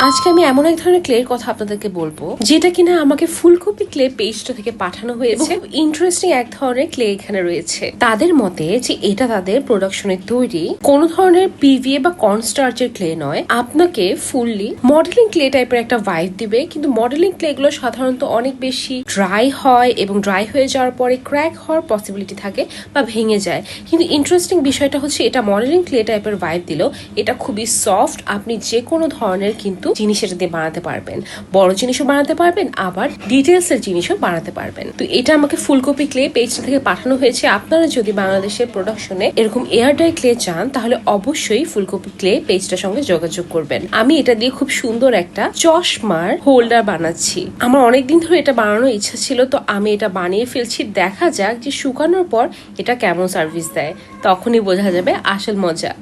আজকে আমি এমন এক ধরনের ক্লের কথা আপনাদেরকে বলবো যেটা কিনা আমাকে ফুলকপি ক্লে পেজটা থেকে পাঠানো হয়েছে। ইন্টারেস্টিং এক ধরনের ক্লে এখানে রয়েছে। তাদের মতে যে এটা তাদের প্রোডাকশনের তৈরি কোন ধরনের পিভিএ বা কর্নস্টার্চের ক্লে নয়, আপনাকে ফুললি মডেলিং ক্লে টাইপের একটা ভাইব দিবে। কিন্তু মডেলিং ক্লে গুলো সাধারণত অনেক বেশি ড্রাই হয় এবং ড্রাই হয়ে যাওয়ার পরে ক্র্যাক হওয়ার পসিবিলিটি থাকে বা ভেঙে যায়। কিন্তু ইন্টারেস্টিং বিষয়টা হচ্ছে এটা মডেলিং ক্লে টাইপের ভাইব দিলেও এটা খুবই সফট। আপনি যে কোনো ধরনের কিন্তু জিনিস এটা দিয়ে বানাতে পারবেন, বড় জিনিসও বানাতে পারবেন, আবার ডিটেলস এর জিনিসও বানাতে পারবেন। তো এটা আমাকে ফুলকপি ক্লে পেজটা থেকে পাঠানো হয়েছে। আপনারা যদি বাংলাদেশের প্রোডাকশনে এরকম এয়ার ড্রাই ক্লে চান তাহলে অবশ্যই ফুলকপি ক্লে পেজটার সঙ্গে যোগাযোগ করবেন। আমি এটা দিয়ে খুব সুন্দর একটা চশমার হোল্ডার বানাচ্ছি। আমার অনেকদিন ধরে এটা বানানোর ইচ্ছা ছিল, তো আমি এটা বানিয়ে ফেলছি। দেখা যাক যে শুকানোর পর এটা কেমন সার্ভিস দেয়, তখনই বোঝা যাবে আসল মজা।